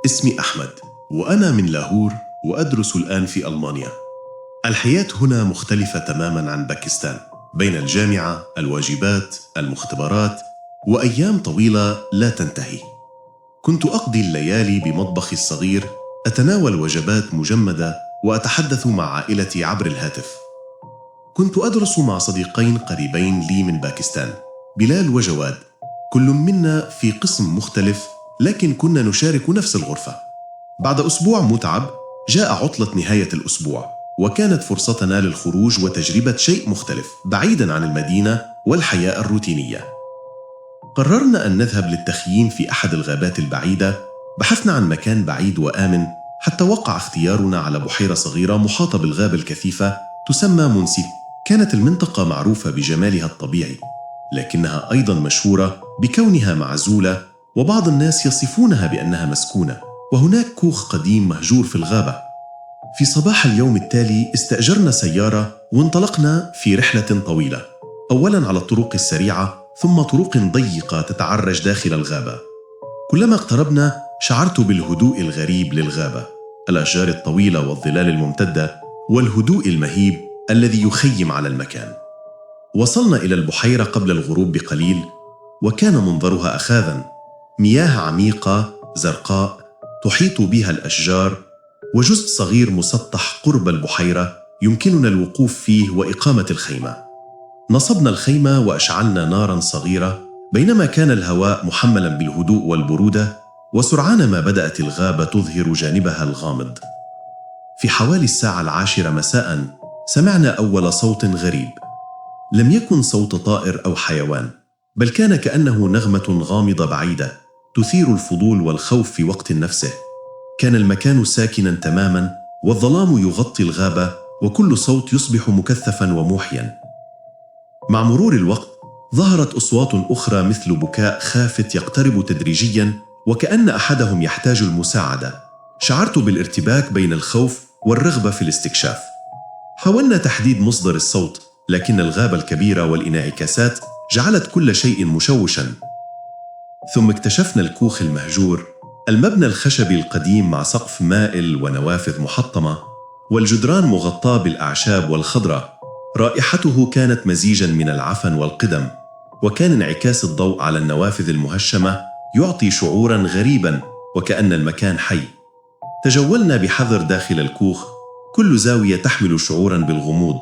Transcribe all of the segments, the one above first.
اسمي أحمد، وأنا من لاهور وأدرس الآن في ألمانيا. الحياة هنا مختلفة تماماً عن باكستان، بين الجامعة، الواجبات، المختبرات، وأيام طويلة لا تنتهي. كنت أقضي الليالي بمطبخي الصغير، أتناول وجبات مجمدة وأتحدث مع عائلتي عبر الهاتف. كنت أدرس مع صديقين قريبين لي من باكستان، بلال وجواد، كل منا في قسم مختلف، لكن كنا نشارك نفس الغرفة. بعد أسبوع متعب، جاء عطلة نهاية الأسبوع، وكانت فرصتنا للخروج وتجربة شيء مختلف بعيداً عن المدينة والحياة الروتينية. قررنا أن نذهب للتخييم في أحد الغابات البعيدة. بحثنا عن مكان بعيد وآمن، حتى وقع اختيارنا على بحيرة صغيرة محاطة بالغابة الكثيفة تسمى مونسي. كانت المنطقة معروفة بجمالها الطبيعي، لكنها أيضاً مشهورة بكونها معزولة، وبعض الناس يصفونها بأنها مسكونة، وهناك كوخ قديم مهجور في الغابة. في صباح اليوم التالي استأجرنا سيارة وانطلقنا في رحلة طويلة، أولاً على الطرق السريعة، ثم طرق ضيقة تتعرج داخل الغابة. كلما اقتربنا شعرت بالهدوء الغريب للغابة، الأشجار الطويلة والظلال الممتدة، والهدوء المهيب الذي يخيم على المكان. وصلنا إلى البحيرة قبل الغروب بقليل، وكان منظرها أخاذاً، مياه عميقة زرقاء تحيط بها الأشجار، وجزء صغير مسطح قرب البحيرة يمكننا الوقوف فيه وإقامة الخيمة. نصبنا الخيمة وأشعلنا ناراً صغيرة، بينما كان الهواء محملاً بالهدوء والبرودة، وسرعان ما بدأت الغابة تظهر جانبها الغامض. في حوالي الساعة 10 مساءً سمعنا أول صوت غريب. لم يكن صوت طائر أو حيوان، بل كان كأنه نغمة غامضة بعيدة تثير الفضول والخوف في وقت نفسه. كان المكان ساكناً تماماً، والظلام يغطي الغابة، وكل صوت يصبح مكثفاً وموحياً. مع مرور الوقت ظهرت أصوات أخرى مثل بكاء خافت يقترب تدريجياً، وكأن أحدهم يحتاج المساعدة. شعرت بالارتباك بين الخوف والرغبة في الاستكشاف. حاولنا تحديد مصدر الصوت، لكن الغابة الكبيرة والانعكاسات جعلت كل شيء مشوشاً. ثم اكتشفنا الكوخ المهجور، المبنى الخشبي القديم مع سقف مائل ونوافذ محطمة، والجدران مغطاة بالأعشاب والخضرة. رائحته كانت مزيجاً من العفن والقدم، وكان انعكاس الضوء على النوافذ المهشمة يعطي شعوراً غريباً، وكأن المكان حي. تجولنا بحذر داخل الكوخ، كل زاوية تحمل شعوراً بالغموض.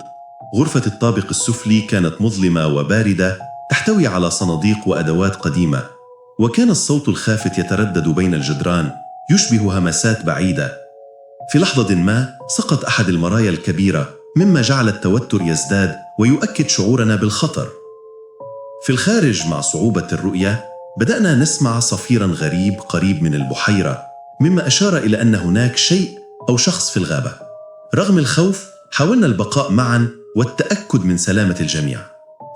غرفة الطابق السفلي كانت مظلمة وباردة، تحتوي على صناديق وأدوات قديمة، وكان الصوت الخافت يتردد بين الجدران يشبه همسات بعيدة. في لحظة ما سقط أحد المرايا الكبيرة، مما جعل التوتر يزداد ويؤكد شعورنا بالخطر. في الخارج مع صعوبة الرؤية بدأنا نسمع صفيراً غريب قريب من البحيرة، مما أشار إلى أن هناك شيء أو شخص في الغابة. رغم الخوف حاولنا البقاء معاً والتأكد من سلامة الجميع.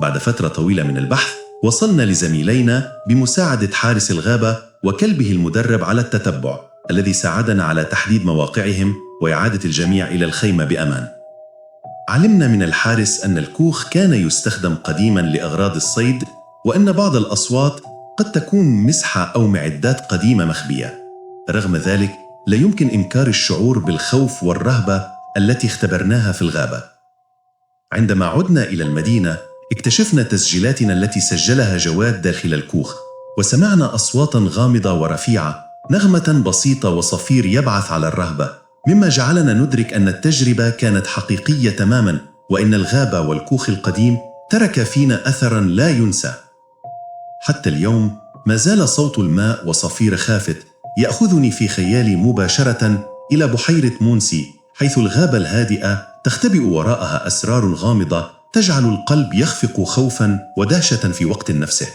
بعد فترة طويلة من البحث وصلنا لزميلينا بمساعدة حارس الغابة وكلبه المدرب على التتبع، الذي ساعدنا على تحديد مواقعهم وإعادة الجميع إلى الخيمة بأمان. علمنا من الحارس أن الكوخ كان يستخدم قديماً لأغراض الصيد، وأن بعض الأصوات قد تكون مسحة أو معدات قديمة مخبية. رغم ذلك لا يمكن إنكار الشعور بالخوف والرهبة التي اختبرناها في الغابة. عندما عدنا إلى المدينة اكتشفنا تسجيلاتنا التي سجلها جواد داخل الكوخ، وسمعنا أصواتاً غامضة ورفيعة، نغمة بسيطة وصفير يبعث على الرهبة، مما جعلنا ندرك أن التجربة كانت حقيقية تماماً، وإن الغابة والكوخ القديم ترك فينا أثراً لا ينسى. حتى اليوم ما زال صوت الماء وصفير خافت يأخذني في خيالي مباشرة إلى بحيرة مونسي، حيث الغابة الهادئة تختبئ وراءها أسرار غامضة تجعل القلب يخفق خوفاً ودهشة في وقت نفسه.